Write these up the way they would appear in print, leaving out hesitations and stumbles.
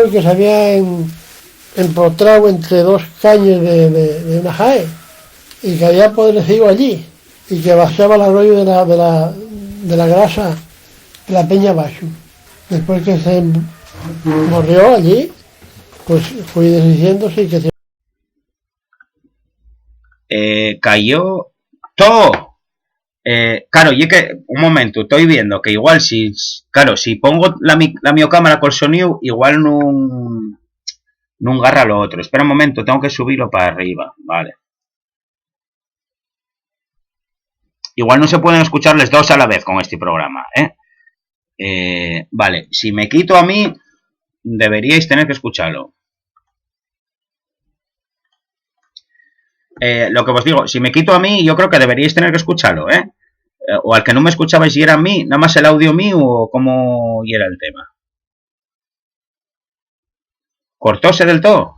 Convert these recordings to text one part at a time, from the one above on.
señor que se había empotrado entre dos caños de una jae y que había apodrecido allí y que vaciaba el arroyo de la grasa de la peña abajo. Después que se morrió allí, pues fui desdiciéndose y que se... Cayó todo. Claro, y que un momento, estoy viendo que igual si, claro, si pongo la mi cámara con sonido, igual no agarra lo otro. Espera un momento, tengo que subirlo para arriba, vale. Igual no se pueden escuchar los dos a la vez con este programa, vale, si me quito a mí, deberíais tener que escucharlo. Lo que os digo, si me quito a mí, yo creo que deberíais tener que escucharlo, o al que no me escuchabais y era a mí, nada más el audio mío o cómo era el tema. ¿Cortóse del todo?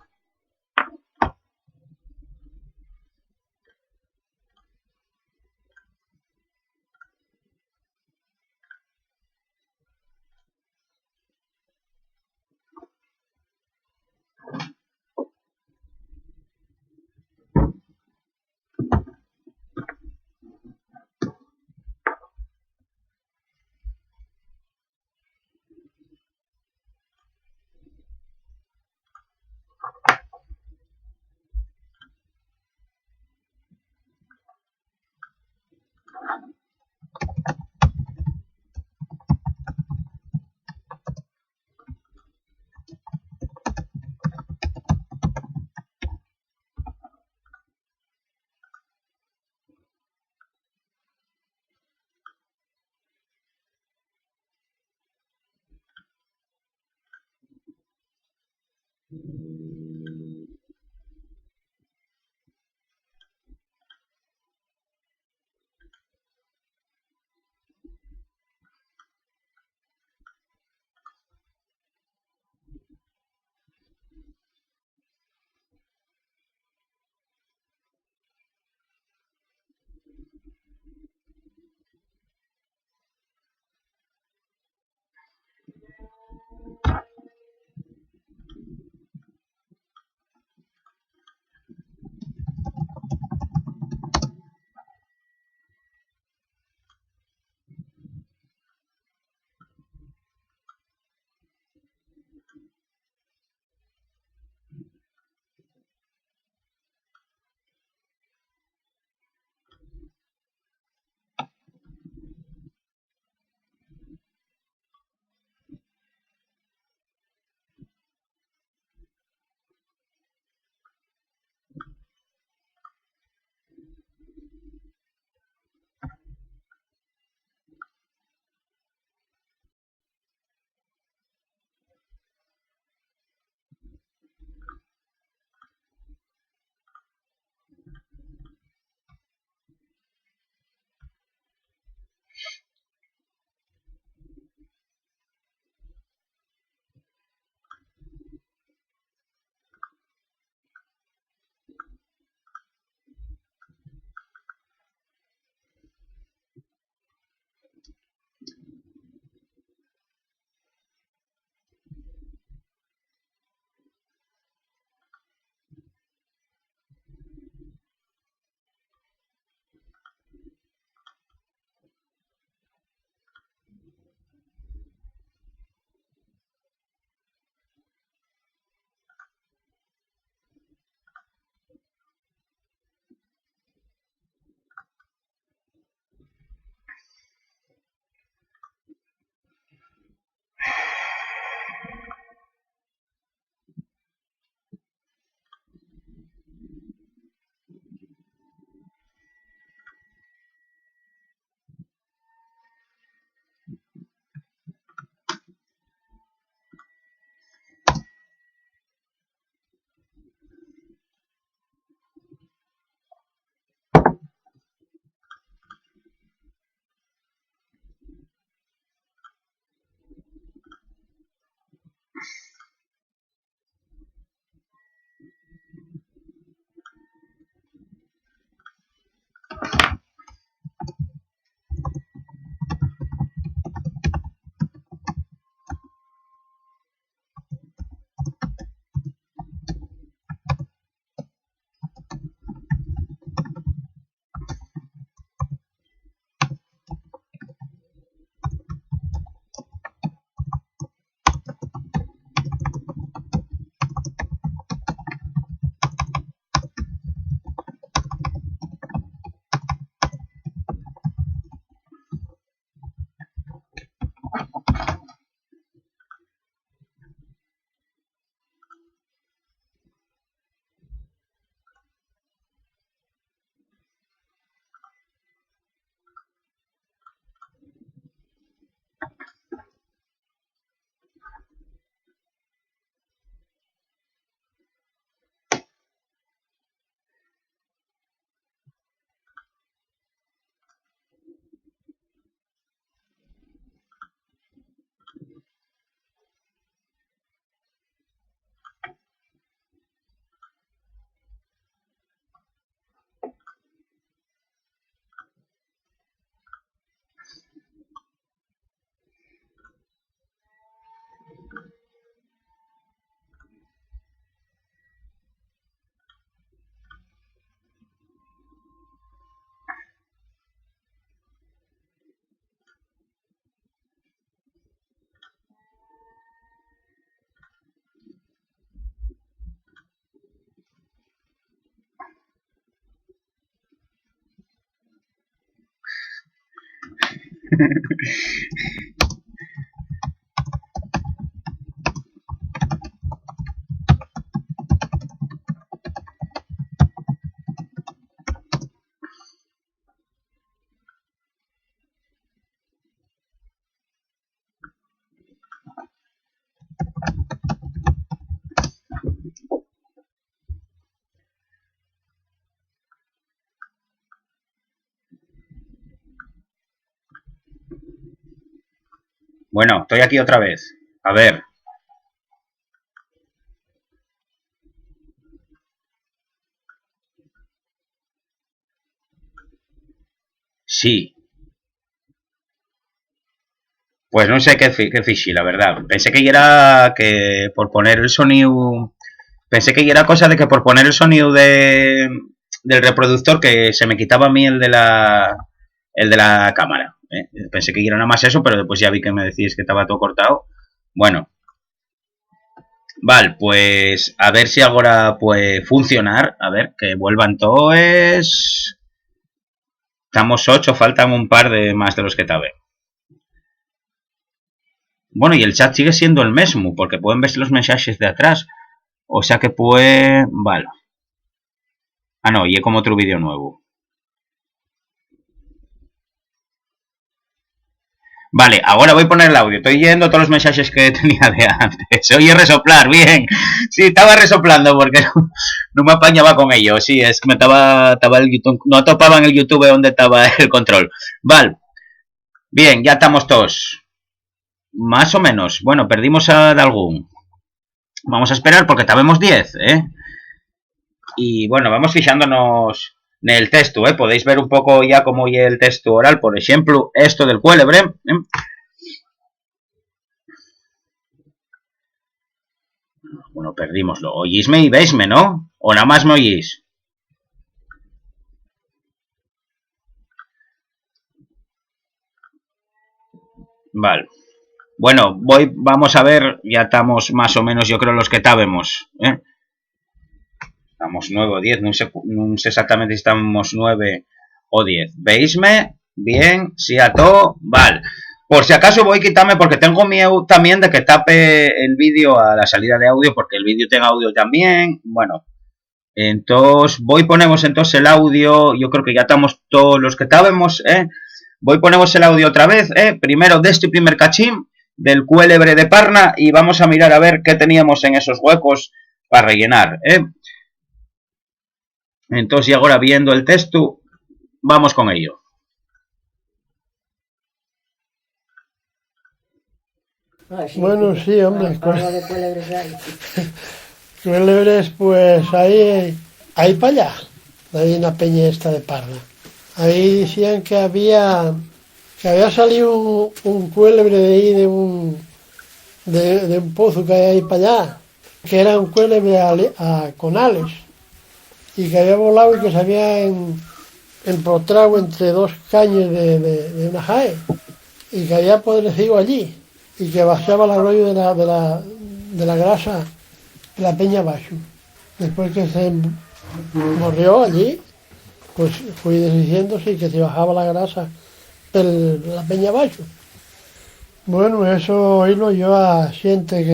Bueno, estoy aquí otra vez. A ver. Sí. Pues no sé qué fixi, la verdad. Pensé que era que por poner el sonido... Pensé que era cosa de que por poner el sonido del reproductor que se me quitaba a mí el de la cámara. Pensé que era nada más eso, pero después ya vi que me decís que estaba todo cortado. Bueno. Vale, pues a ver si ahora puede funcionar. A ver, que vuelvan todos. Estamos 8, faltan un par de más de los que tabe. Bueno, y el chat sigue siendo el mismo, porque pueden ver los mensajes de atrás. O sea que puede... Vale. Ah, no, y es como otro vídeo nuevo. Vale, ahora voy a poner el audio. Estoy yendo todos los mensajes que tenía de antes. Se oye resoplar, bien. Sí, estaba resoplando porque no me apañaba con ello. Sí, es que me estaba el YouTube. No topaba en el YouTube donde estaba el control. Vale. Bien, ya estamos todos. Más o menos. Bueno, perdimos a algún. Vamos a esperar porque estábamos 10, ¿eh? Y bueno, vamos fijándonos en el texto, ¿eh? Podéis ver un poco ya cómo es el texto oral. Por ejemplo, esto del cuélebre, ¿eh? Bueno, perdímoslo. Oísme y veisme, ¿no? ¿O nada más me oís? Vale. Bueno, vamos a ver, ya estamos más o menos, yo creo, los que estábamos, ¿eh? Estamos 9 o 10, no sé exactamente si estamos 9 o 10. ¿Veisme? Bien, sí a todo, vale. Por si acaso voy a quitarme porque tengo miedo también de que tape el vídeo a la salida de audio, porque el vídeo tenga audio también. Bueno, entonces ponemos entonces el audio. Yo creo que ya estamos todos los que estábamos, ¿eh? Ponemos el audio otra vez, ¿eh? Primero de este primer cachín del cuélebre de Parna y vamos a mirar a ver qué teníamos en esos huecos para rellenar, ¿eh? Entonces, y ahora viendo el texto, vamos con ello. Bueno, sí, hombre. Cuélebres, pues ahí para allá. Hay una peña esta de Parna. Ahí decían que había salido un cuélebre de ahí de un pozo que hay ahí para allá, que era un cuélebre con ales, y que había volado y que se había empotrado entre dos caños de una jae, y que había apodrecido allí, y que vaciaba el arroyo de la grasa de la peña abajo. Después que se murió allí, pues fui diciéndose que se bajaba la grasa de la peña abajo. Bueno, eso oírlo yo a gente que...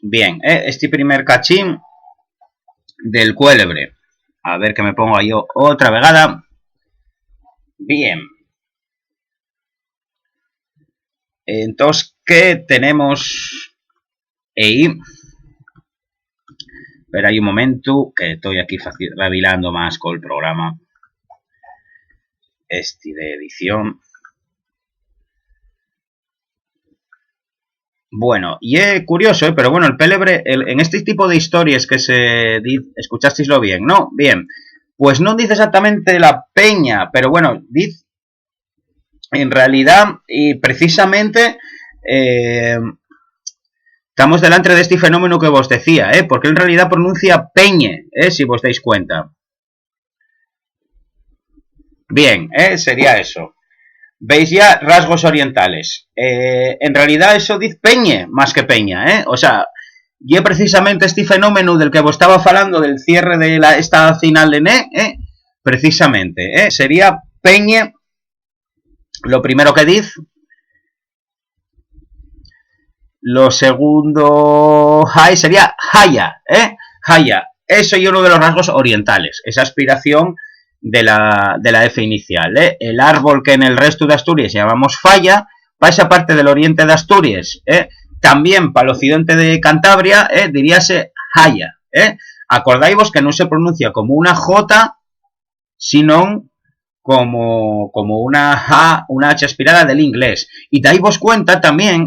Bien, este primer cachín del cuélebre. A ver que me pongo yo otra vegada. Bien. Entonces, ¿qué tenemos ahí? Espera ahí un momento, que estoy aquí revilando más con el programa. Este de edición. Bueno, y es curioso, pero bueno, el pélebre, en este tipo de historias que se dice, escuchasteislo bien, ¿no? Bien, pues no dice exactamente la peña, pero bueno, dice, en realidad, y precisamente, estamos delante de este fenómeno que vos decía, porque en realidad pronuncia peñe, si vos dais cuenta. Bien, sería eso. Veis ya rasgos orientales. En realidad eso dice peñe más que peña, o sea, y precisamente este fenómeno del que vos estaba falando del cierre de esta final de ne, precisamente, sería peñe lo primero que dice. Lo segundo Hai sería Haya, Haya. Eso es uno de los rasgos orientales, esa aspiración de la F inicial, El árbol que en el resto de Asturias llamamos Falla, para esa parte del oriente de Asturias, también para el occidente de Cantabria, diríase Haya, Acordáis que no se pronuncia como una J, sino como una H aspirada del inglés. Y dais cuenta también,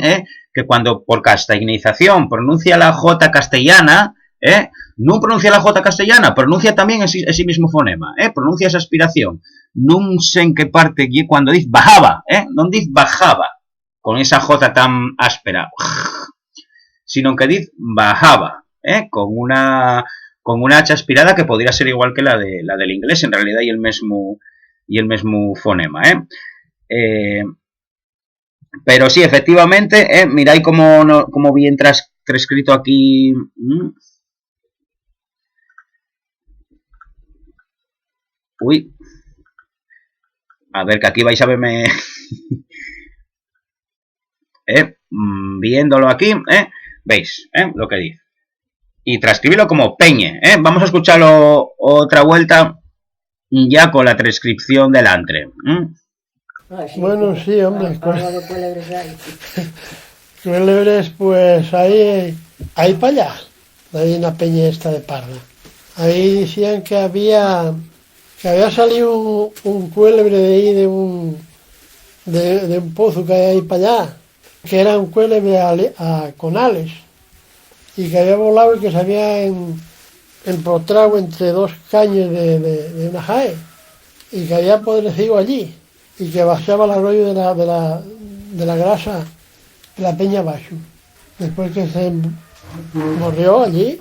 que cuando por castellanización pronuncia la J castellana, no pronuncia la J castellana, pronuncia también ese mismo fonema, pronuncia esa aspiración. No sé en qué parte, cuando dice bajaba, no dice bajaba, con esa J tan áspera, sino que dice bajaba, con una H aspirada que podría ser igual que la del inglés, en realidad, y el mismo fonema, pero sí, efectivamente, miráis cómo bien transcrito aquí. Uy. A ver, que aquí vais a verme. Viéndolo aquí, veis, lo que dice. Y transcribirlo como peñe, Vamos a escucharlo otra vuelta, ya con la transcripción delante. Bueno, sí, hombre. Cuélebres, pues ahí para allá. Hay una peña esta de Parda. Ahí decían que había salido un cuélebre de ahí, de un pozo que hay ahí para allá, que era un cuélebre con ales, y que había volado y que se había empotrado entre dos caños de una jae, y que había apodrecido allí, y que vaciaba el arroyo de la grasa de la peña abajo. Después que se murió allí,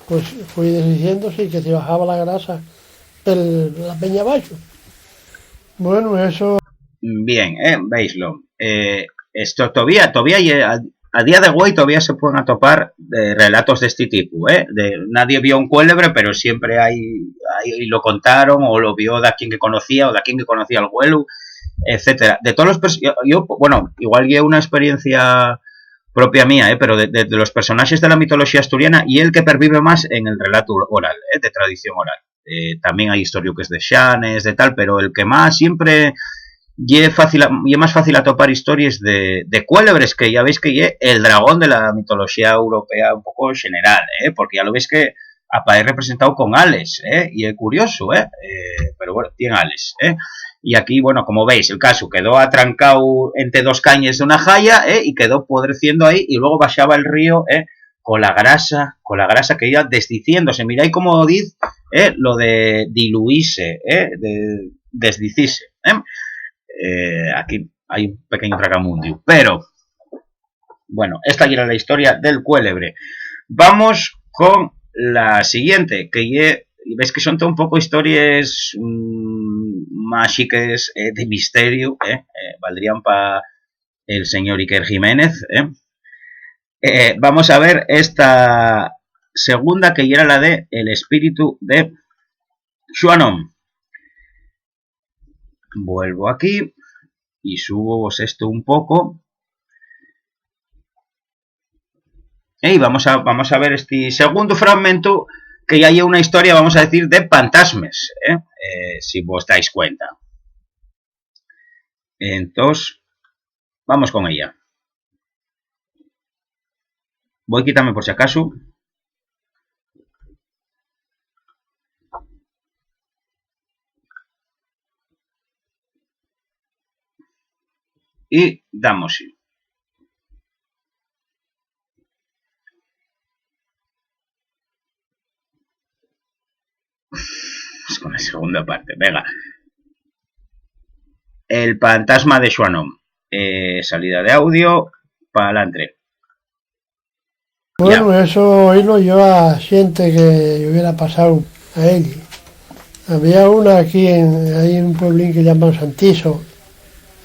pues fui diciéndose y que se bajaba la grasa de la peña abajo. Bueno, eso. Bien, veislo. Esto todavía a día de hoy todavía se pueden atopar relatos de este tipo, nadie vio un cuélebre, pero siempre hay lo contaron, o lo vio de quien que conocía, o de quien que conocía al huelu, etcétera. De todos los yo, bueno, igual que una experiencia propia mía, pero de los personajes de la mitología asturiana, y el que pervive más en el relato oral, de tradición oral. También hay historias de xanes, de tal, pero el que más siempre y es más fácil atopar historias de cuélebres, que ya veis que es el dragón de la mitología europea un poco general, porque ya lo veis que aparece representado con ales, y es curioso, pero bueno, tiene ales, y aquí, bueno, como veis, el caso quedó atrancado entre dos cañas de una jaya, y quedó podreciendo ahí, y luego bajaba el río, con la grasa que iba desdiciéndose. Miráis cómo dice, lo de diluirse, de desdicirse, aquí hay un pequeño tragamundio, pero bueno, esta ya era la historia del cuélebre. Vamos con la siguiente, que ves que son todo un poco historias mágicas, de misterio, valdrían para el señor Iker Jiménez. Vamos a ver esta segunda, que ya era la de el espíritu de Xuanom. Vuelvo aquí y subo esto un poco. Y vamos a ver este segundo fragmento, que ya hay una historia, vamos a decir, de fantasmas, si vos dais cuenta. Entonces, vamos con ella. Voy a quitarme por si acaso. Y damos. Con la segunda parte, venga. El fantasma de Xuanom. Salida de audio, para adelante. Bueno, ya. Eso oírlo yo a gente que hubiera pasado a él. Había una aquí, hay un pueblín que llaman Santiso,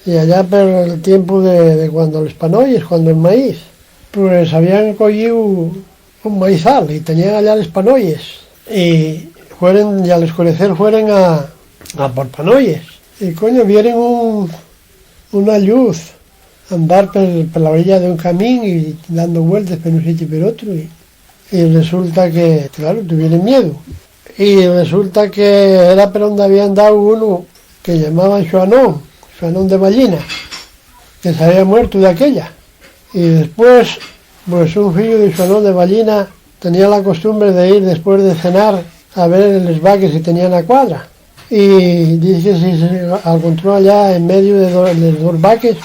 y allá por el tiempo de cuando los panoyes, cuando el maíz, pues habían cogido un maizal y tenían allá los panoyes, y al escurecer fueron a por panoyes, y coño, vieron una luz, andar per la orilla de un camino y dando vueltas per un sitio y per otro, y resulta que, claro, tuvieron miedo. Y resulta que era per donde habían dado uno que llamaban Xoanón de Ballina, que se había muerto de aquella. Y después, pues un fillo de Xoanón de Ballina tenía la costumbre de ir después de cenar a ver en los vaques si tenían a cuadra. Y dice que si se encontró allá en medio de los dos vaques,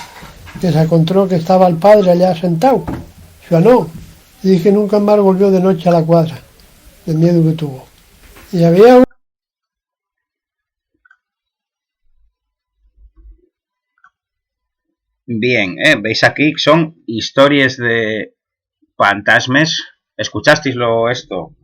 que se encontró que estaba el padre allá sentado, Xoanón. Y dice que nunca más volvió de noche a la cuadra, del miedo que tuvo. Y había Bien, veis aquí son historias de fantasmas. ¿Escuchasteis esto?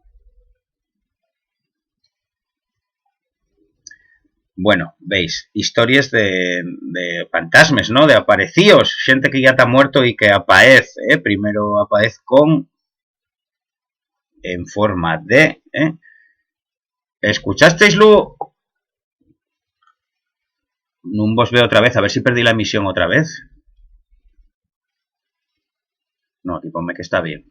Bueno, veis, historias de fantasmas, ¿no? De aparecíos, gente que ya está muerto y que aparece, primero aparece en forma de, ¿escuchasteislo? No vos veo otra vez, a ver si perdí la emisión otra vez. No, aquí ponme que está bien.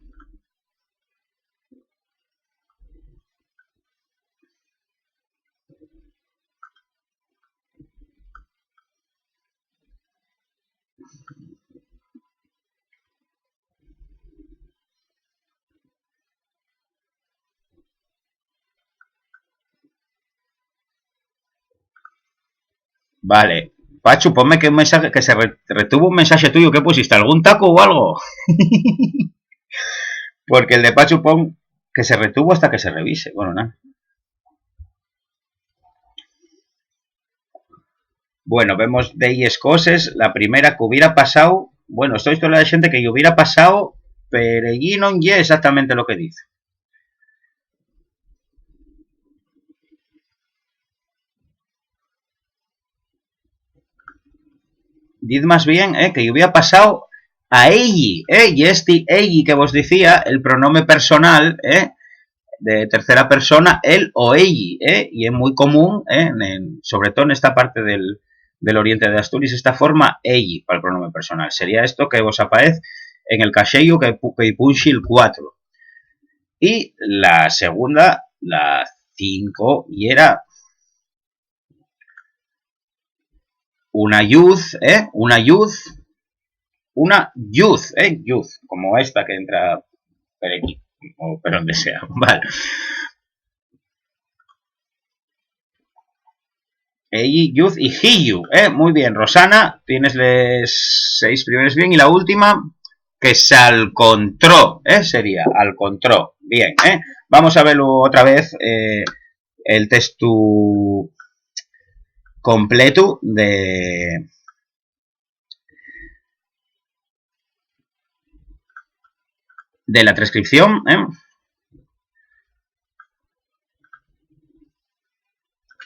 Vale. Pachu, ponme que un mensaje, que se retuvo un mensaje tuyo. ¿Qué pusiste? ¿Algún taco o algo? Porque el de Pachu pon que se retuvo hasta que se revise. Bueno, nada. Bueno, vemos de 10 cosas. La primera que hubiera pasado. Bueno, esto es historia de gente que hubiera pasado, pero allí no es exactamente lo que dice. Did más bien que hubiera pasado a ella, y este ella que vos decía, el pronombre personal, de tercera persona, él o ella, y es muy común, sobre todo en esta parte del oriente de Asturias, esta forma ella para el pronombre personal. Sería esto que vos aparece en el caixillo que punxi el 4. Y la segunda, la 5, y era una youth, youth, como esta que entra por aquí, o por donde sea, vale. Youth y Hiyu, muy bien, Rosana, tienes les 6 primeros bien, y la última, que se alcontró, sería alcontró, bien, vamos a verlo otra vez, el texto completo de la transcripción,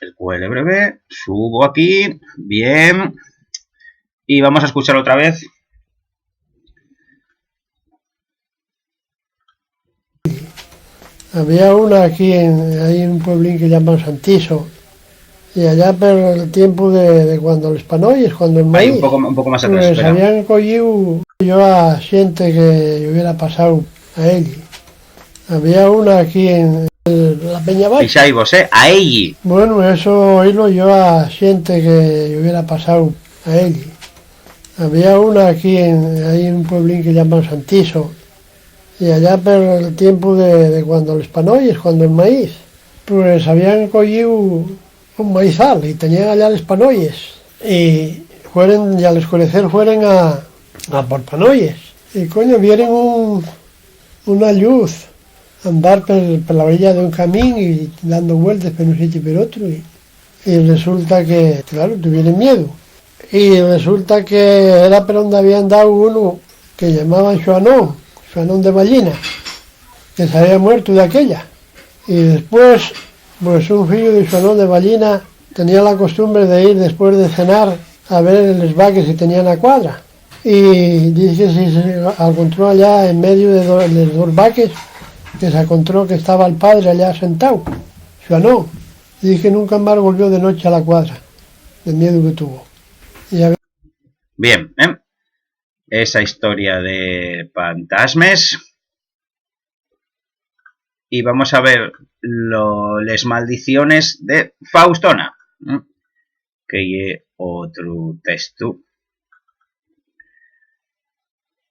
el QL breve, subo aquí, bien, y vamos a escuchar otra vez. Había una aquí, hay un pueblín que llaman Santiso, y allá por el tiempo de cuando los panoyes, cuando el maíz, un poco más atrás, pues habían cogido yo a gente que hubiera pasado a él. Había una aquí en la Peña Baixa. Y vos, a ella. Bueno, eso oírlo yo a gente que hubiera pasado a él. Había una aquí, hay un pueblín que llaman Santiso, y allá por el tiempo de cuando los panoyes, cuando el maíz, pues habían cogido un maizal y tenían allá los panoyes, y fueron, y al oscurecer fueron a por panoyes, y coño, vieron una luz andar por la orilla de un camino y dando vueltas por un sitio y por otro, y resulta que, claro, tuvieron miedo. Y resulta que era por donde habían dado uno que llamaban Xoanón de Ballina, que se había muerto de aquella. Y después, pues un fillo de Xoanón de Ballina tenía la costumbre de ir después de cenar a ver en los vaques si tenían a cuadra. Y dice que si se encontró allá en medio de los dos vaques, que se encontró que estaba el padre allá sentado, Xoanón. Y dice que nunca más volvió de noche a la cuadra, del miedo que tuvo. Bien, esa historia de fantasmes. Y vamos a ver las maldiciones de Faustona, que hay otro texto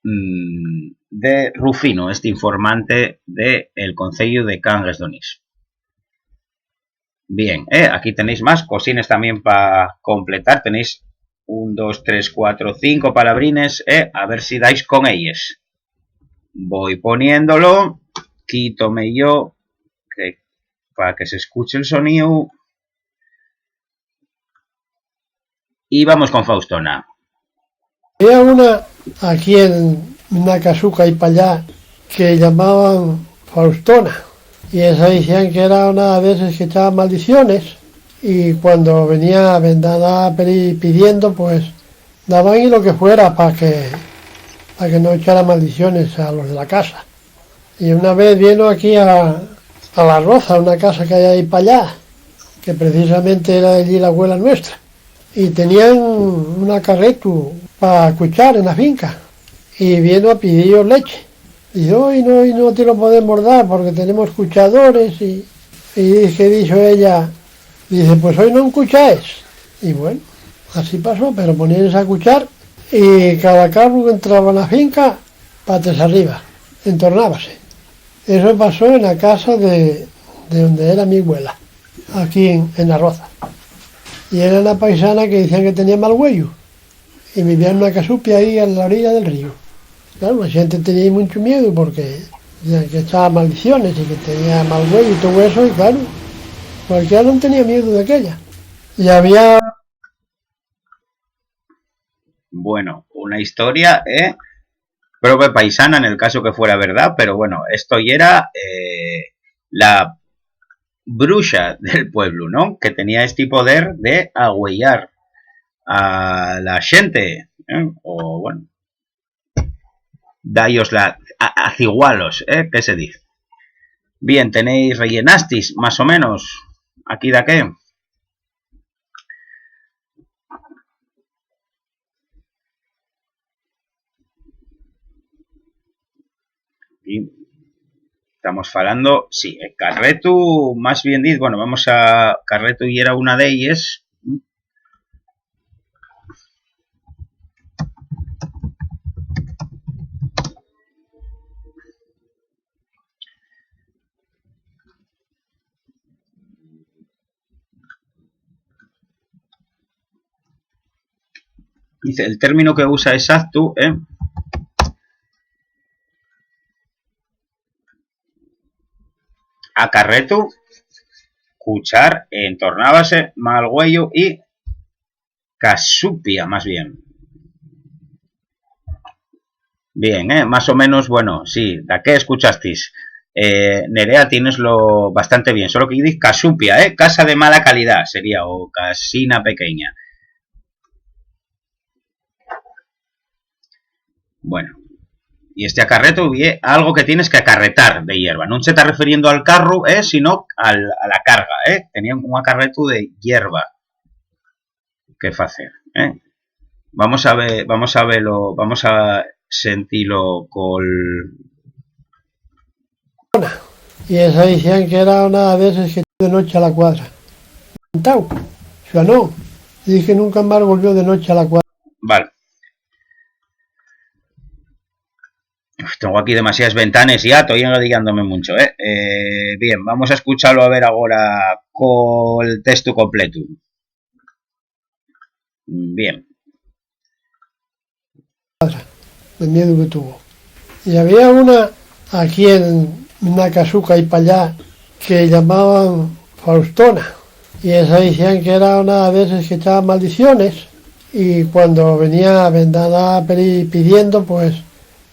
de Rufino, este informante del Concello de Cangas de Onís. Bien, aquí tenéis más cosines también para completar. Tenéis 1, 2, 3, 4, 5 palabrines. A ver si dais con ellas. Voy poniéndolo. Quítome yo para que se escuche el sonido. Y vamos con Faustona. Había una aquí en una casuca y para allá que llamaban Faustona. Y esa decían que era una de esas que echaban maldiciones. Y cuando venía vendada pidiendo, pues daban y lo que fuera para que no echara maldiciones a los de la casa. Y una vez vino aquí a La Roza, una casa que hay ahí para allá, que precisamente era allí la abuela nuestra. Y tenían una carretu para escuchar en la finca. Y vino a pedir leche. Y dice, hoy no te lo podemos dar porque tenemos escuchadores. Y dijo ella, dice, pues hoy no escucháis. Y bueno, así pasó, pero poníanse a escuchar y cada carro que entraba en la finca, patas arriba, entornábase. Eso pasó en la casa de donde era mi abuela, aquí en La Roza. Y era una paisana que decían que tenía mal huello y vivía en una casupia ahí a la orilla del río. Claro, la gente tenía mucho miedo porque decían que echaba maldiciones y que tenía mal huello y todo eso, y claro, cualquiera no tenía miedo de aquella. Y había... Bueno, una historia, propia paisana en el caso que fuera verdad, pero bueno, esto ya era la bruxa del pueblo, ¿no? Que tenía este poder de agüellar a la gente, o bueno, dallos acigualos, ¿qué se dice? Bien, tenéis rellenastis, más o menos, aquí de qué. Y estamos falando, sí, Carretu, más bien dicho, bueno, vamos a Carretu y era una de ellas. Dice, el término que usa exacto, a Carretu, escuchar, entornábase, mal huello y casupia, más bien. Bien, más o menos, bueno, sí, ¿de qué escuchasteis? Nerea, tieneslo bastante bien, solo que dices casupia, casa de mala calidad sería, o casina pequeña. Bueno, y este acarreto es algo que tienes que acarretar de hierba. No se está refiriendo al carro, sino a la carga, Tenían un acarreto de hierba. ¿Qué hacer? Vamos a verlo, vamos a sentirlo con... Y esa decían que era una de esas que de noche a la cuadra. Tau, no. Y dije nunca más volvió de noche a la cuadra. Vale. Tengo aquí demasiadas ventanas y ya estoy engadillándome mucho, bien, vamos a escucharlo a ver ahora con el texto completo. Bien. El miedo que tuvo. Y había una aquí en una casuca y para allá que llamaban Faustona. Y esa decían que era una de esas que echaban maldiciones. Y cuando venía vendada pidiendo, pues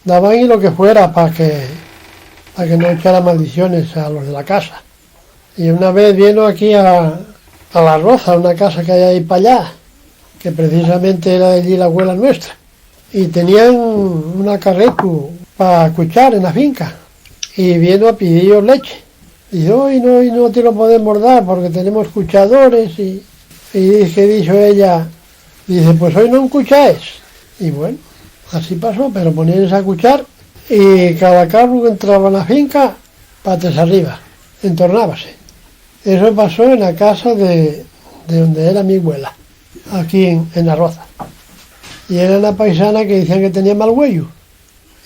daban y lo que fuera para que no echara maldiciones a los de la casa. Y una vez vino aquí a La Roza, una casa que hay ahí para allá, que precisamente era allí la abuela nuestra. Y tenían una carretu para escuchar en la finca. Y vino a pedir leche. Y dice, hoy no te lo podemos dar porque tenemos escuchadores. Y dijo ella, dice, pues hoy no escucháis. Y bueno, así pasó, pero poníanse a escuchar y cada carro que entraba en la finca, patas arriba, entornábase. Eso pasó en la casa de donde era mi abuela, aquí en La Roza. Y era una paisana que decían que tenía mal huello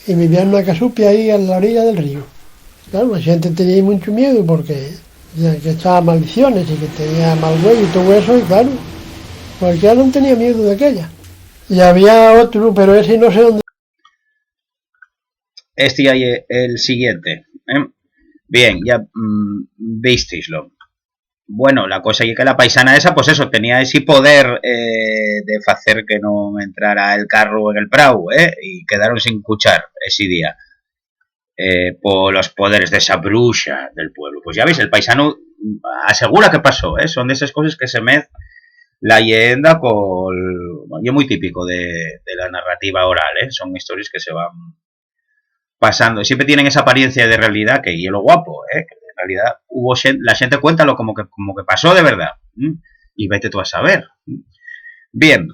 y vivía en una casupia ahí a la orilla del río. Claro, la gente tenía mucho miedo porque ya que echaba maldiciones y que tenía mal huello y todo eso, y claro, cualquiera no tenía miedo de aquella. Y había otro, pero ese no sé dónde. Este ya es el siguiente. Bien, ya visteislo. Bueno, la cosa es que la paisana esa, pues eso, tenía ese poder de hacer que no entrara el carro en el prau, y quedaron sin escuchar ese día. Por los poderes de esa bruja del pueblo. Pues ya veis, el paisano asegura que pasó, son de esas cosas que se mezclan la leyenda con... Bueno, y es muy típico de la narrativa oral, son historias que se van pasando. Siempre tienen esa apariencia de realidad, que y es lo guapo, que en realidad la gente cuéntalo como que pasó de verdad. Y vete tú a saber. Bien.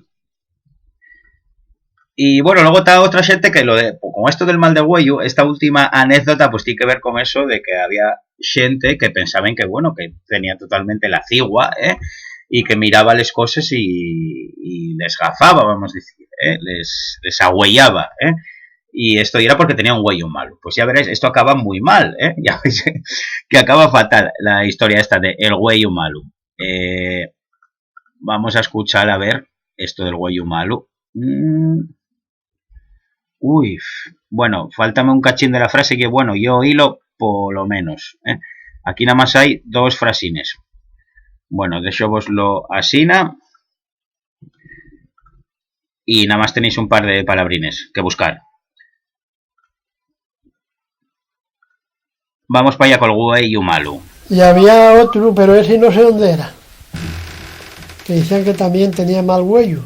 Y bueno, luego está otra gente que con esto del mal de huello, esta última anécdota pues tiene que ver con eso de que había gente que pensaban que bueno, que tenía totalmente la cigua, y que miraba las cosas y les gafaba, vamos a decir, les agüellaba, y esto era porque tenía un huello malo. Pues ya veréis, esto acaba muy mal, ya veis que acaba fatal la historia esta de el huello malo. Vamos a escuchar a ver esto del huello malo. Uy, bueno, faltame un cachín de la frase que, bueno, yo hilo por lo menos. Aquí nada más hay dos frasines. Bueno, deixo-voslo asina. Y nada más tenéis un par de palabrines que buscar. Vamos para allá con el huello malo. Y había otro, pero ese no sé dónde era, que decían que también tenía mal huello.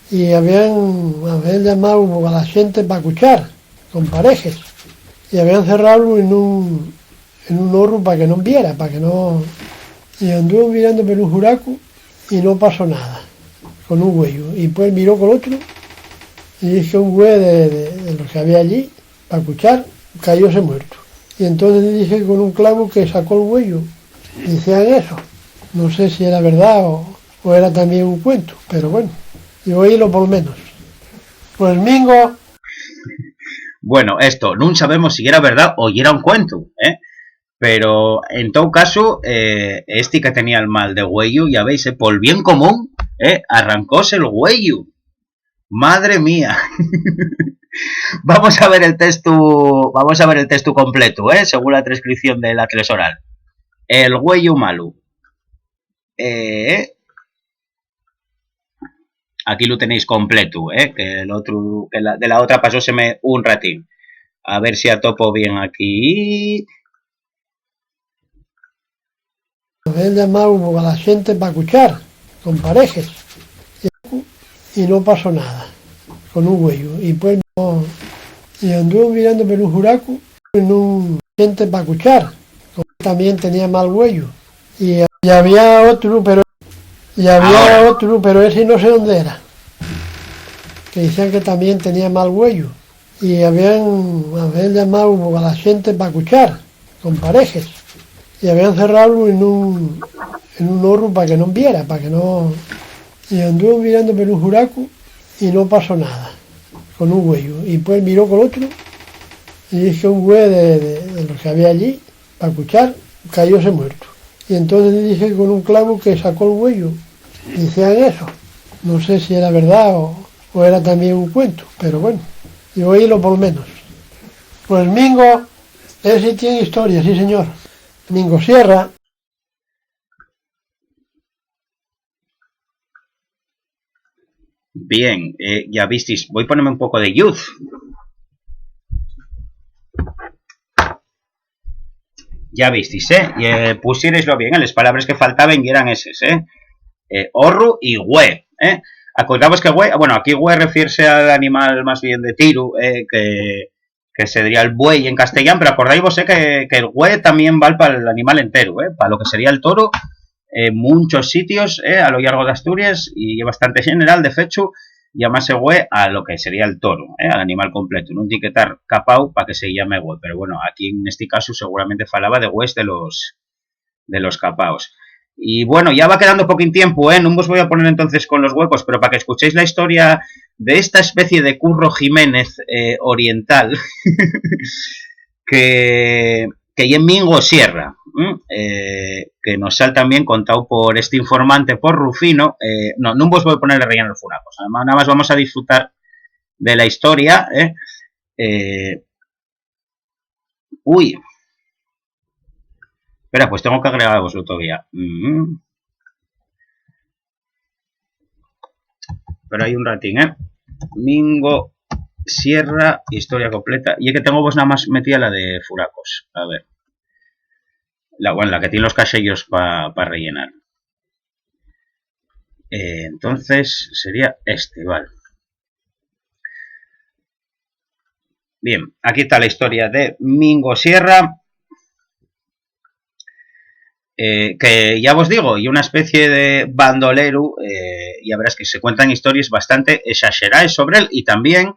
Y habían llamado a la gente para escuchar, con parejas, y habían cerrado en un horno para que no viera, para que no... Y anduvo mirando por un juraco y no pasó nada, con un huello. Y pues miró con otro y dice un güey de los que había allí, para escuchar, cayóse muerto. Y entonces le dije con un clavo que sacó el huello. Decían eso. No sé si era verdad o era también un cuento, pero bueno. Y oílo por lo menos. Pues Mingo. Bueno, esto, no sabemos si era verdad o era un cuento, pero en todo caso, este que tenía el mal de huello, ya veis, por el bien común, arrancóse el huello. Madre mía. Vamos a ver el texto completo, según la transcripción del Atlas Oral. El huello malo. Aquí lo tenéis completo, que el otro, de la otra pasóseme un ratín. A ver si atopo bien aquí. Habían llamado a la gente para escuchar, con parejas, y no pasó nada, con un huello. Y pues no, y anduvo mirando por un juraco en un gente para escuchar, también tenía mal huello. Y había otro, pero ese no sé dónde era, que decían que también tenía mal huello. Y habían llamado a la gente para escuchar, con parejas, y habían cerrado en un horno para que no viera, para que no... Y anduvo mirando por un juraco y no pasó nada, con un huello. Y pues miró con otro y dice un güey de los que había allí, para escuchar, cayóse muerto. Y entonces le dije con un clavo que sacó el huello. Decían eso. No sé si era verdad o era también un cuento, pero bueno. Y oílo por lo menos. Pues Mingo, ese tiene historia, sí señor. Mingo Sierra. Bien, ya visteis, voy a ponerme un poco de youth. Ya visteis, pusiereslo bien, las palabras que faltaban y eran esas, horru y hue, Acordamos que hue, bueno, aquí hue refiere al animal más bien de tiro, que sería el buey en castellano, pero acordáis vos que el hue también vale para el animal entero, para lo que sería el toro, en muchos sitios, a lo largo de Asturias, y bastante general, de hecho, llamase güe a lo que sería el toro, al animal completo, non etiquetar capau para que se llame güe, pero bueno, aquí en este caso seguramente falaba de gües de los capaos. Y bueno, ya va quedando poquín tiempo, no os voy a poner entonces con los huecos, pero para que escuchéis la historia de esta especie de Curro Jiménez oriental que en Mingo Sierra, que nos sale también contado por este informante, por Rufino. No os voy a poner a rellenar furacos, nada más vamos a disfrutar de la historia. Uy, espera, pues tengo que agregaroslo todavía. Pero hay un ratín, Mingo Sierra, historia completa. Y es que tengo vos nada más metida la de furacos. A ver. La que tiene los casellos para rellenar. Entonces sería este, vale. Bien, aquí está la historia de Mingo Sierra. Que ya os digo, y una especie de bandolero, ya verás que se cuentan historias bastante exageradas sobre él, y también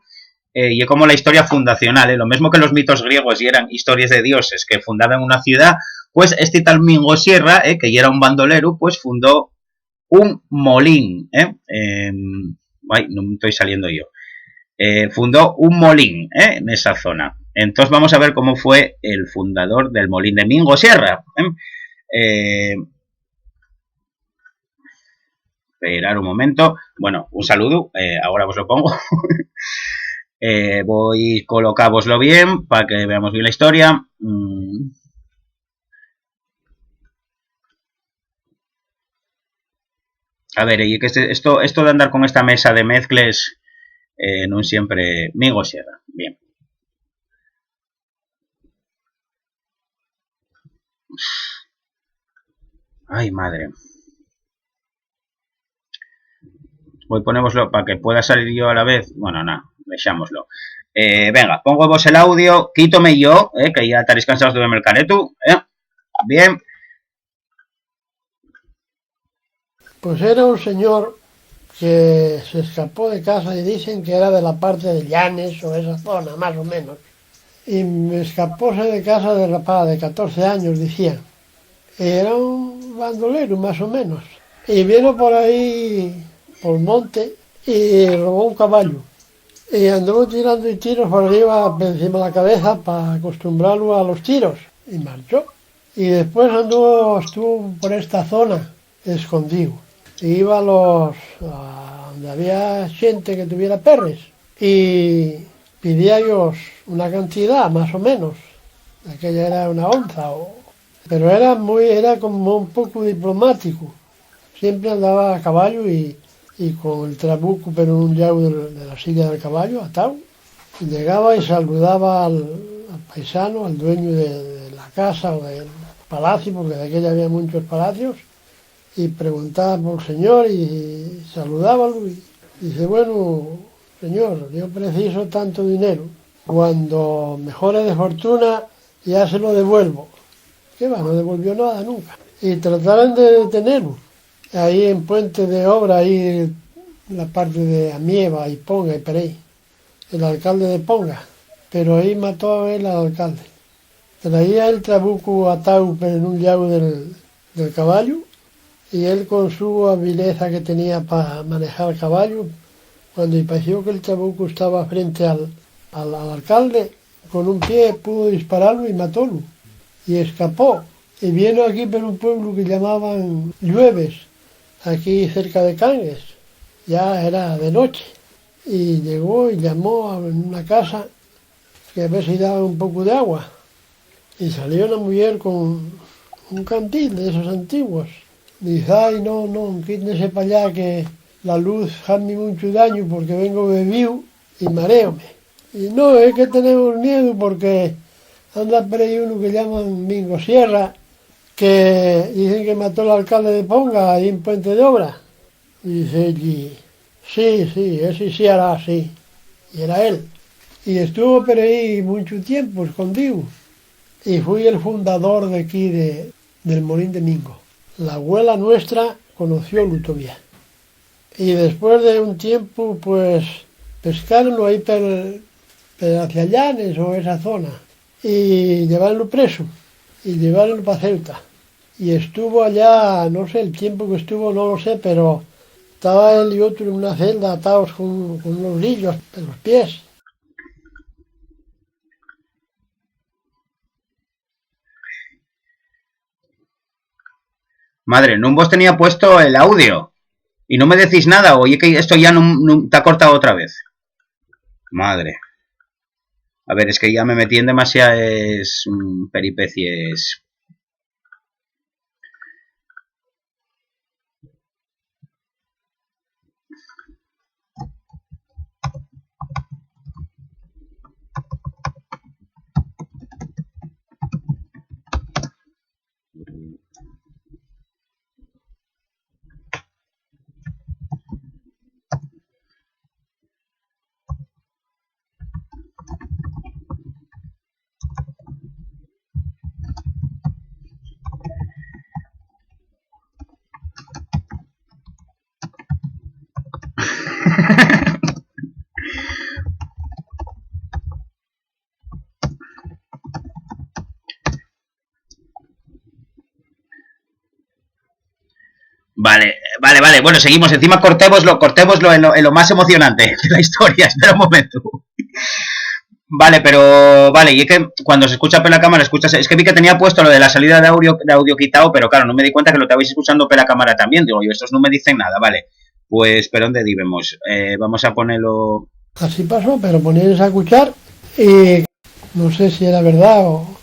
y como la historia fundacional, lo mismo que los mitos griegos y eran historias de dioses que fundaban una ciudad, pues este tal Mingo Sierra, que ya era un bandolero, pues fundó un molín, ay, no me estoy saliendo yo, fundó un molín en esa zona. Entonces vamos a ver cómo fue el fundador del molín de Mingo Sierra. Esperar un momento. Bueno, un saludo, ahora os lo pongo. Voy a colocároslo bien para que veamos bien la historia. A ver, y que esto de andar con esta mesa de mezcles no siempre... Mingo Sierra, bien. Ay, madre. Voy a ponémoslo para que pueda salir yo a la vez. Bueno, nada, dejámoslo. Venga, pongo vos el audio, quítome yo, que ya estaréis cansados de verme el careto. Bien. Pues era un señor que se escapó de casa y dicen que era de la parte de Llanes o esa zona, más o menos. Y escapóse de casa de rapaz de 14 años, decían. Era un bandolero, más o menos. Y vino por ahí, por el monte, y robó un caballo. Y anduvo tirando y tiros por arriba, encima de la cabeza, para acostumbrarlo a los tiros. Y marchó. Y después estuvo por esta zona, escondido. Y iba a donde había gente que tuviera perres. Y pedía ellos una cantidad, más o menos. Aquella era una onza, pero era como un poco diplomático. Siempre andaba a caballo y con el trabuco, pero un llave de la silla del caballo, atado. Y llegaba y saludaba al paisano, al dueño de la casa o del palacio, porque de aquella había muchos palacios, y preguntaba por el señor y saludábalo. Y dice, bueno, señor, yo preciso tanto dinero. Cuando mejore de fortuna, ya se lo devuelvo. ¿Qué va? No devolvió nada nunca. Y trataron de detenerlo. Ahí en Puente de Obra, ahí en la parte de Amieva y Ponga y Perey, el alcalde de Ponga, pero ahí mató a él al alcalde. Traía el trabuco atado en un llave del caballo, y él con su habilidad que tenía para manejar el caballo, cuando le pareció que el trabuco estaba frente al alcalde, con un pie pudo dispararlo y matólo, y escapó. Y vino aquí por un pueblo que llamaban Llueves, aquí cerca de Cangues, ya era de noche, y llegó y llamó a una casa que a ver si daba un poco de agua, y salió una mujer con un cantil de esos antiguos. Dice, ay, no, quítese para allá que la luz hace mucho daño porque vengo bebido y mareome. Y no, es que tenemos miedo porque anda por ahí uno que llaman Mingo Sierra, que dicen que mató al alcalde de Ponga ahí en Puente de Obra. Y dice allí, sí, ese sí hará así. Y era él. Y estuvo por ahí mucho tiempo escondido. Y fui el fundador de aquí del Molín de Mingo. La abuela nuestra conoció Lutovia. Y después de un tiempo, pues pescaron ahí hacia Llanes o esa zona y llevarlo preso y llevarlo para Ceuta. Y estuvo allá, no sé el tiempo que estuvo, no lo sé, pero estaba él y otro en una celda atados con unos grillos en los pies. Madre, no vos tenía puesto el audio y no me decís nada, oye que esto ya no te ha cortado otra vez. Madre. A ver, es que ya me metí en demasiadas peripecies. Vale, vale, vale. Bueno, seguimos. Encima cortémoslo en lo más emocionante de la historia. Espera un momento. Vale, pero vale, y es que cuando se escucha por la cámara, escuchas, es que vi que tenía puesto lo de la salida de audio quitado, pero claro, no me di cuenta que lo estabais escuchando por la cámara también. Digo, yo, estos no me dicen nada, vale. Pues, ¿pero dónde vivimos? Vamos a ponerlo. Así pasó, pero poníais a escuchar y no sé si era verdad o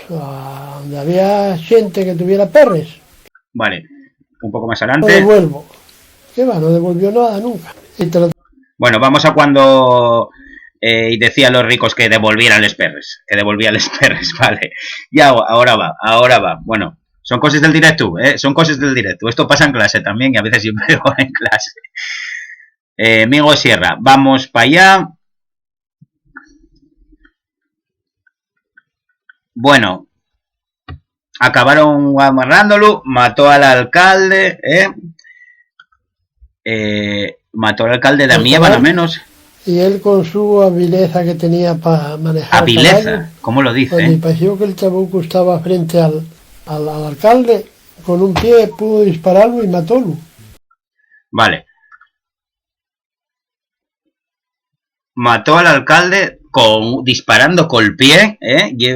donde había gente que tuviera perres. Vale, un poco más Lo adelante. devuelvo. ¿Qué va? No devolvió nada nunca. Y te lo... Bueno, vamos a cuando y decía a los ricos que devolvieran los perres, vale. Y ahora va. Bueno, son cosas del directo, son cosas del directo. Esto pasa en clase también y a veces yo veo en clase. Migo Sierra, vamos para allá. Bueno, acabaron amarrándolo, mató al alcalde, mató al alcalde de Amieva, al menos. Y él con su habileza que tenía para manejar ¿Habileza? caballo, ¿Cómo lo dice? cuando me pareció que el chabuco estaba frente al alcalde, con un pie pudo dispararlo y matólo. Vale. Mató al alcalde disparando con el pie,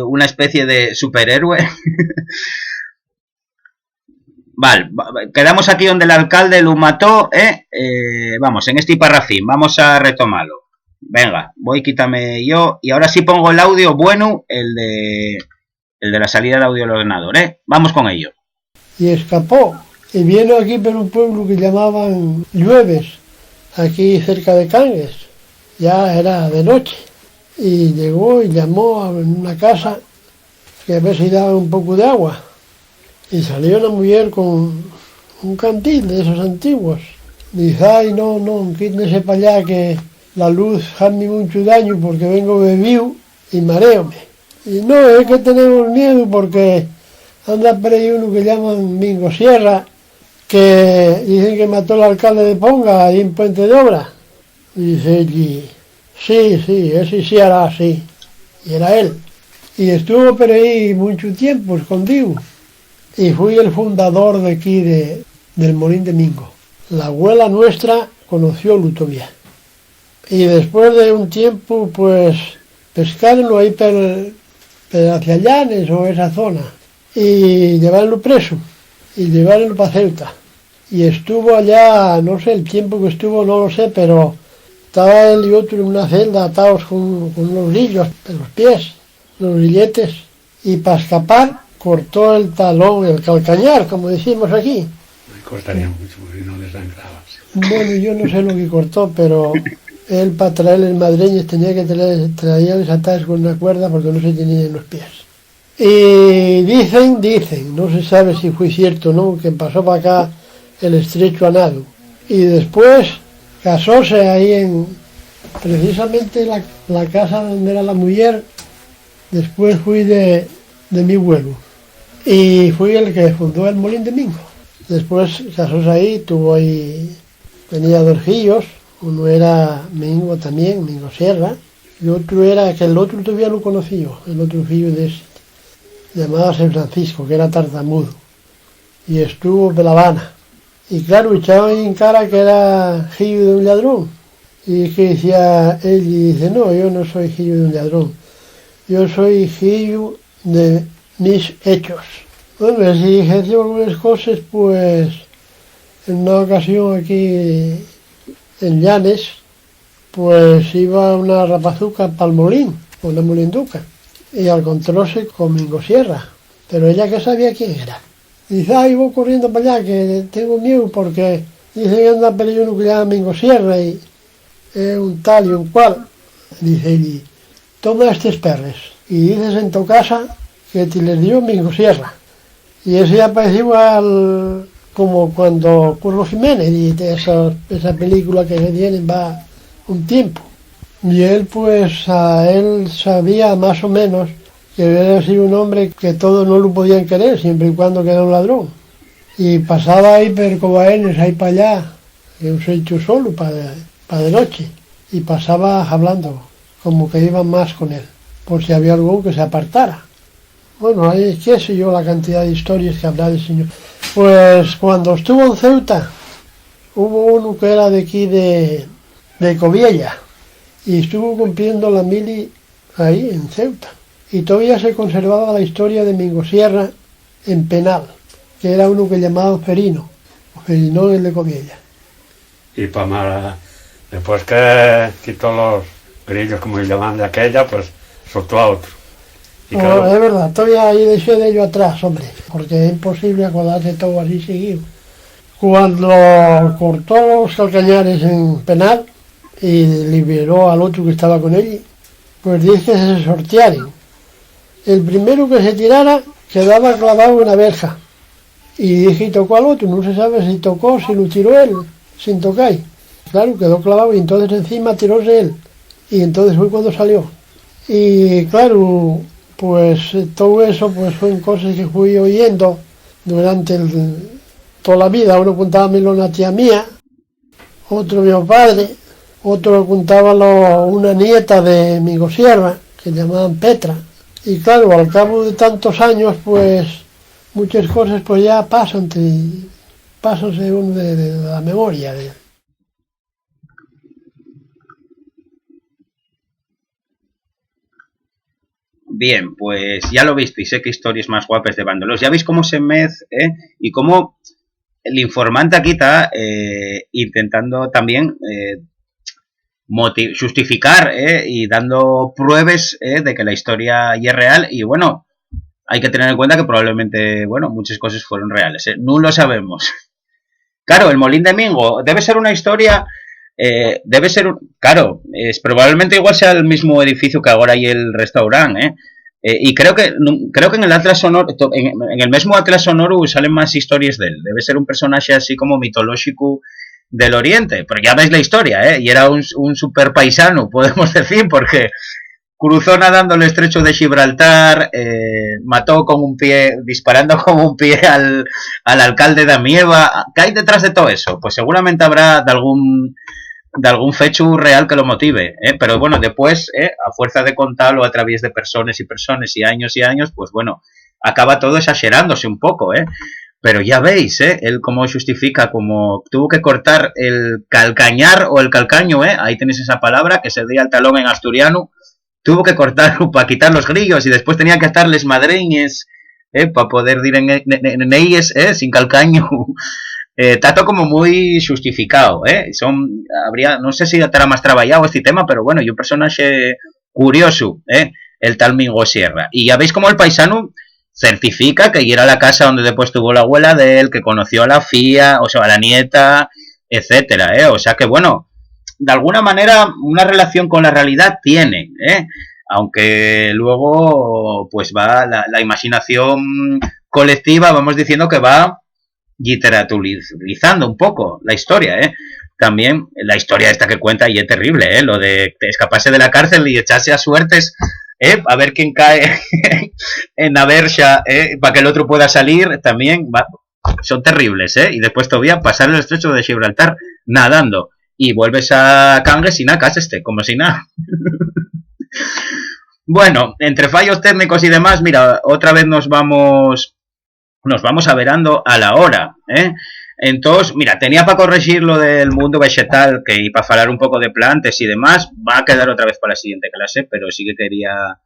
una especie de superhéroe. Vale, quedamos aquí donde el alcalde lo mató, vamos, en este parrafín, vamos a retomarlo. Venga, voy, quítame yo, y ahora sí pongo el audio bueno, el de la salida de audio del ordenador, vamos con ello. Y escapó, y vino aquí por un pueblo que llamaban Llueves, aquí cerca de Cangues, ya era de noche, y llegó y llamó a una casa que a ver si daba un poco de agua. Y salió una mujer con un cantil de esos antiguos. Dice, ay, no, quítese para allá que la luz hace mucho daño porque vengo bebido y mareome. Y no, es que tenemos miedo porque anda por ahí uno que llaman Mingo Sierra, que dicen que mató al alcalde de Ponga ahí en Puente de Obra. Y dice, sí, ese sí hará así. Y era él. Y estuvo por ahí mucho tiempo escondido. Y fui el fundador de aquí del Molín de Mingo. La abuela nuestra conoció Lutovia. Y después de un tiempo, pues, pescaron ahí hacia Llanes o esa zona. Y llevarlo preso. Y llevarlo para Ceuta. Y estuvo allá, no sé el tiempo que estuvo, no lo sé, pero estaba él y otro en una celda atados con unos grillos en los pies, los grilletes. Y para escapar, cortó el talón, el calcañar, como decimos aquí. Me cortaría mucho porque no les sangraba. Bueno, yo no sé lo que cortó, pero él para traerles madreñas tenía que traerles atadas con una cuerda porque no se tenían los pies. Y dicen, no se sabe si fue cierto o no, que pasó para acá el estrecho a nado. Y después casóse ahí precisamente la casa donde era la mujer. Después fui de mi abuelo. Y fui el que fundó el Molín de Mingo. Después casóse ahí, tuvo ahí tenía dos hijos, uno era Mingo también, Mingo Sierra, y otro era, que el otro todavía lo conocí yo, el otro hijo de ese, llamado San Francisco, que era tartamudo, y estuvo en La Habana. Y claro, echaban en cara que era hijo de un ladrón. Y que decía él, y dice, no, yo no soy hijo de un ladrón, yo soy hijo de mis hechos. Bueno, si ejerció algunas cosas, pues en una ocasión aquí en Llanes, pues iba una rapazuca para el molín, una molinduca, y encontróse con Mingo Sierra, pero ella que sabía quién era. Dice, ay, voy corriendo para allá, que tengo miedo porque dice que anda peligro que llama Mingo Sierra y es un tal y un cual. Dice, y toma estos perres y dices en tu casa que te les dio Mingo Sierra. Y ese ya parecía igual como cuando Curro Jiménez y esa película que se tienen va un tiempo. Y él pues a él sabía más o menos que había sido un hombre que todos no lo podían querer siempre y cuando que era un ladrón. Y pasaba ahí por Cobaenes, ahí para allá, en un sitio solo para de noche. Y pasaba hablando, como que iban más con él, por si había algo que se apartara. Bueno, ahí qué sé yo la cantidad de historias que habrá del señor. Pues cuando estuvo en Ceuta, hubo uno que era de aquí de Coviella, y estuvo cumpliendo la mili ahí en Ceuta. Y todavía se conservaba la historia de Mingo Sierra en penal, que era uno que llamaban Ferino, Ferino el de Coviella. Y para después que quitó los grillos, como le llaman de aquella, pues soltó a otro. Y No, claro, es verdad, todavía ahí dejé de ello atrás, hombre, porque es imposible acordarse todo así seguido. Cuando cortó los calcañares en penal y liberó al otro que estaba con él, pues dice que se sortearon. El primero que se tirara quedaba clavado en una verja. Y dije, y tocó al otro, no se sabe si tocó, si lo tiró él, sin tocar. Claro, quedó clavado y entonces encima tiróse él. Y entonces fue cuando salió. Y claro, pues todo eso pues fueron cosas que fui oyendo durante toda la vida. Uno contaba una tía mía, otro mi padre, otro contaba una nieta de Mingo Sierra, que llamaban Petra. Y claro, al cabo de tantos años, pues muchas cosas pues ya pasan según de la memoria. Bien, pues ya lo visteis, qué historias más guapas de Bandolos. Ya veis cómo se mez, y cómo el informante aquí está intentando también justificar y dando pruebas de que la historia ya es real. Y bueno, hay que tener en cuenta que probablemente, bueno, muchas cosas fueron reales. No lo sabemos. Claro, el Molín de Mingo debe ser una historia... debe ser, claro, probablemente igual sea el mismo edificio que ahora hay el restaurante, y creo que en el Atlas Sonoro, en el mismo Atlas Sonoro salen más historias de él. Debe ser un personaje así como mitológico del Oriente, porque ya veis la historia, y era un super paisano, podemos decir, porque cruzó nadando el estrecho de Gibraltar, mató con un pie, disparando con un pie al alcalde de Amieva. ¿Qué hay detrás de todo eso? Pues seguramente habrá de algún fecho real que lo motive, pero bueno, después, a fuerza de contarlo a través de personas y años, pues bueno, acaba todo exagerándose un poco, pero ya veis, él cómo justifica, como tuvo que cortar el calcañar o el calcaño, ahí tenéis esa palabra que se dice al talón en asturiano, tuvo que cortarlo para quitar los grillos y después tenía que estarles madreñes, para poder ir en ellos, sin calcaño. Tato como muy justificado, no sé si estará más trabajado este tema, pero bueno, y un personaje curioso, el tal Mingo Sierra. Y ya veis como el paisano certifica que era la casa donde después tuvo la abuela de él, que conoció a la fía, o sea, a la nieta, etcétera, o sea que bueno, de alguna manera una relación con la realidad tiene, aunque luego pues va la imaginación colectiva, vamos diciendo que va literaturizando un poco la historia, También la historia esta que cuenta y es terrible, lo de escaparse de la cárcel y echarse a suertes, a ver quién cae en la verja, para que el otro pueda salir, también son terribles, ¿eh? Y después todavía pasar el estrecho de Gibraltar nadando y vuelves a Cangas y nada, como si nada. Bueno, entre fallos técnicos y demás, mira, otra vez nos vamos averando a la hora, ¿eh? Entonces, mira, tenía para corregir lo del mundo vegetal, que y para hablar un poco de plantas y demás, va a quedar otra vez para la siguiente clase, pero sí que quería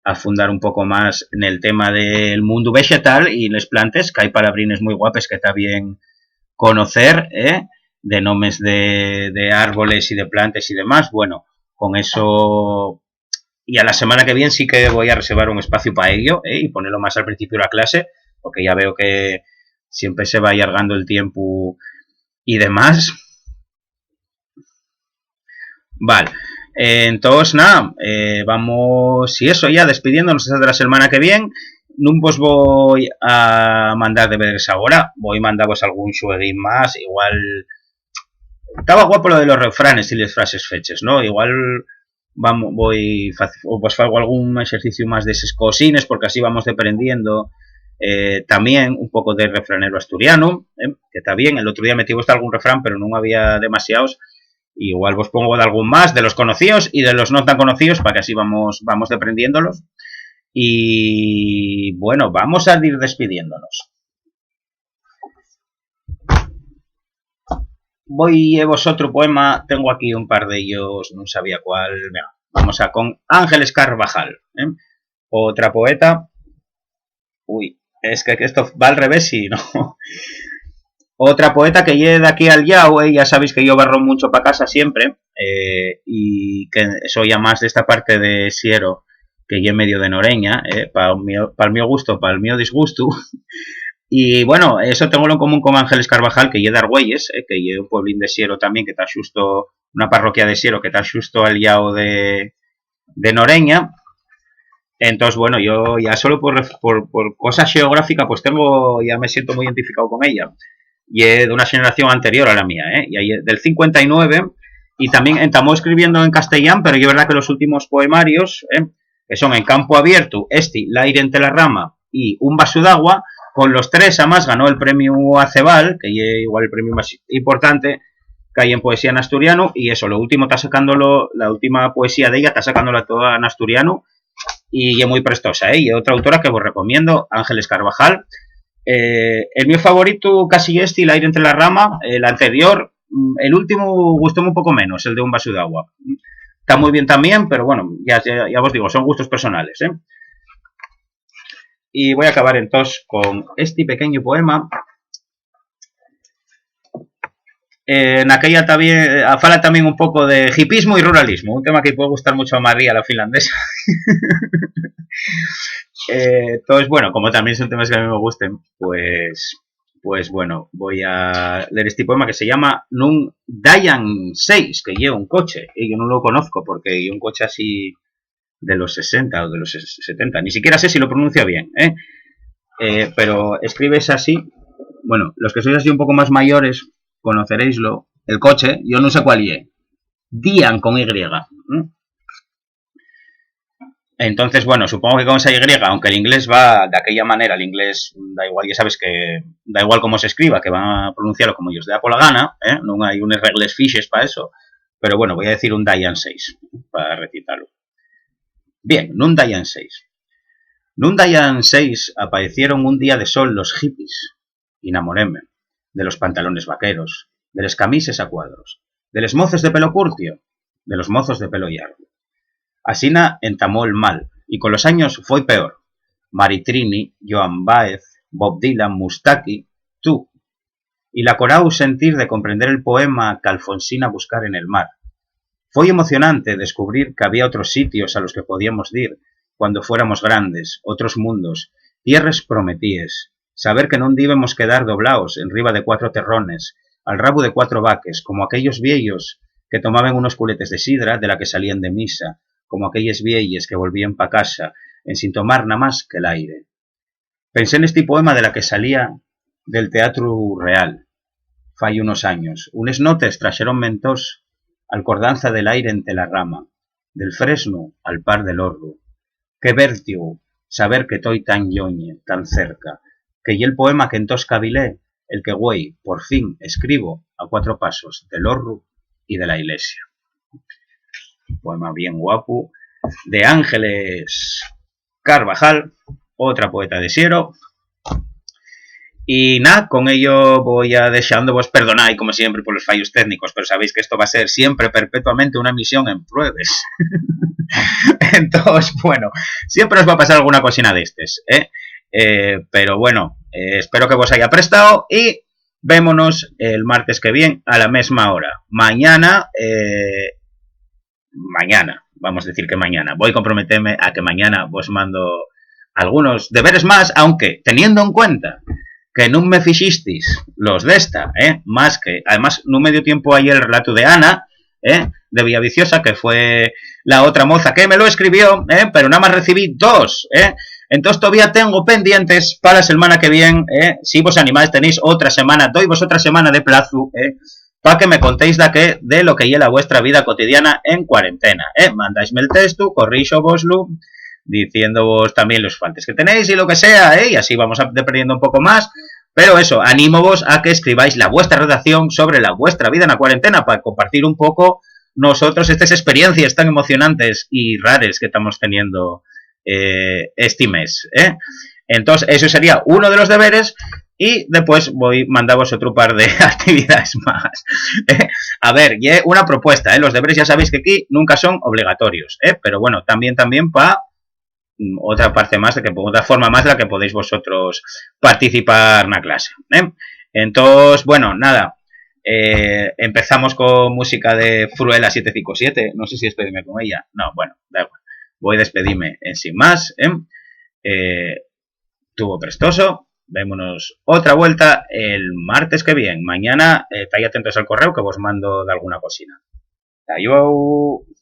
afundar un poco más en el tema del mundo vegetal y las plantas, que hay palabrines muy guapes que está bien conocer, de nombres de árboles y de plantas y demás. Bueno, con eso, y a la semana que viene sí que voy a reservar un espacio para ello, y ponerlo más al principio de la clase, porque ya veo que siempre se va alargando el tiempo y demás. Vale. Entonces, nada, vamos, y eso ya, despidiéndonos hasta la semana que viene. No os voy a mandar deberes ahora, voy a mandaros algún jueguín más, igual. Estaba guapo lo de los refranes y las frases fechas, ¿no? Igual pues hago algún ejercicio más de esas cosines, porque así vamos aprendiendo también un poco de refranero asturiano, que está bien. El otro día metí algún refrán, pero no había demasiados. Igual vos pongo de algún más, de los conocidos y de los no tan conocidos, para que así vamos aprendiéndolos. Y bueno, vamos a ir despidiéndonos. Voy a otro poema, tengo aquí un par de ellos, no sabía cuál. Mira, vamos a con Ángeles Carvajal, otra poeta. Uy, es que esto va al revés y no. Otra poeta que llegue de aquí al Yao, ya sabéis que yo barro mucho para casa siempre, y que soy ya más de esta parte de Siero, que yo medio de Noreña, para el mío gusto, para el mío disgusto. Y bueno, eso tengo en común con Ángeles Carvajal, que llegue de Argüelles, que llegue un pueblín de Siero también, que está justo, una parroquia de Siero, que está justo al Yao de Noreña. Entonces, bueno, yo ya solo por cosa geográfica, pues ya me siento muy identificado con ella. Y es de una generación anterior a la mía, y ahí del 59, y también entamó escribiendo en castellano, pero es verdad que los últimos poemarios, que son En campo abierto, L'aire entre la rama y Un vaso d'agua, con los tres además ganó el premio Acebal, que es igual el premio más importante que hay en poesía en asturiano, y eso, lo último está sacándolo, la última poesía de ella está sacándola toda en asturiano, y es muy prestosa, y otra autora que os recomiendo, Ángeles Carvajal. El mío favorito casi L'aire entre la rama. El anterior, el último gustó un poco menos, el de Un vaso de agua. Está muy bien también, pero bueno, ya os digo, son gustos personales, Y voy a acabar entonces con este pequeño poema. En aquella también fala también un poco de hipismo y ruralismo, un tema que puede gustar mucho a María, la finlandesa. Entonces, bueno, como también son temas que a mí me gusten, pues bueno, voy a leer este poema que se llama Nun Dayan 6, que lleva un coche, y yo no lo conozco porque lleva un coche así de los 60 o de los 70, ni siquiera sé si lo pronuncio bien, pero escribes así. Bueno, los que sois así un poco más mayores conoceréislo, el coche, yo no sé cuál es, Dian con Y. Entonces, bueno, supongo que con esa Y, aunque el inglés va de aquella manera, el inglés da igual, ya sabes que da igual cómo se escriba, que van a pronunciarlo como ellos da por la gana, no hay unas reglas fiches para eso, pero bueno, voy a decir un Dayan 6 para recitarlo. Bien, Nun Dayan 6. Nun Dayan 6 aparecieron un día de sol los hippies, enamoréme, de los pantalones vaqueros, de las camisas a cuadros, de los mozos de pelo curtio, de los mozos de pelo llargo. Asina entamó el mal, y con los años fue peor. Maritrini, Joan Baez, Bob Dylan, Mustaki, tú. Y la corau sentir de comprender el poema que Alfonsina buscar en el mar. Fue emocionante descubrir que había otros sitios a los que podíamos ir cuando fuéramos grandes, otros mundos, tierras prometíes. Saber que non debemos quedar doblaos en riba de 4 terrones, al rabo de 4 vaques, como aquellos viellos que tomaban unos culetes de sidra de la que salían de misa, como aquellas vielles que volvían pa casa, en sin tomar nada más que el aire. Pensé en este poema de la que salía del Teatro Real, fai unos años. Unes notes traxeron mentós al cordanza del aire entre la rama, del fresno al par del orro. Que vértigo saber que toi tan lloñe, tan cerca, que y el poema que entos cavilé, el que güey por fin escribo a 4 pasos del horru y de la iglesia. Un poema bien guapo de Ángeles Carvajal, otra poeta de Siero. Y nada, con ello voy a dejándoos, perdonad como siempre por los fallos técnicos, pero sabéis que esto va a ser siempre perpetuamente una misión en pruebas. Entonces, bueno, siempre os va a pasar alguna cosina de estos, pero bueno, espero que vos haya prestado y vémonos el martes que viene a la misma hora. Mañana, vamos a decir que mañana, voy a comprometerme a que mañana vos mando algunos deberes más, aunque teniendo en cuenta que no me fixisteis los de esta, más que, además, no me dio tiempo ayer el relato de Ana, de Villaviciosa, que fue la otra moza que me lo escribió, pero nada más recibí 2, entonces todavía tengo pendientes para la semana que viene, si vos animáis tenéis otra semana, doy vos otra semana de plazo, para que me contéis de lo que lleva vuestra vida cotidiana en cuarentena, mandáisme el texto, corrijo voslo, diciéndoos también los faltes que tenéis y lo que sea, y así vamos aprendiendo un poco más. Pero eso, animo vos a que escribáis la vuestra redacción sobre la vuestra vida en la cuarentena para compartir un poco nosotros estas experiencias tan emocionantes y raras que estamos teniendo este mes. Entonces, eso sería uno de los deberes y después mandaros otro par de actividades más. A ver, una propuesta, los deberes ya sabéis que aquí nunca son obligatorios, pero bueno, también para otra parte más, otra forma más de la que podéis vosotros participar en la clase. Entonces, bueno, nada, empezamos con música de Fruela 757, no sé si despedirme con ella, no, bueno, da igual, voy a despedirme en sin más, tuvo prestoso, vémonos otra vuelta el martes que viene, mañana estáis atentos al correo que vos mando de alguna cocina. Adiós.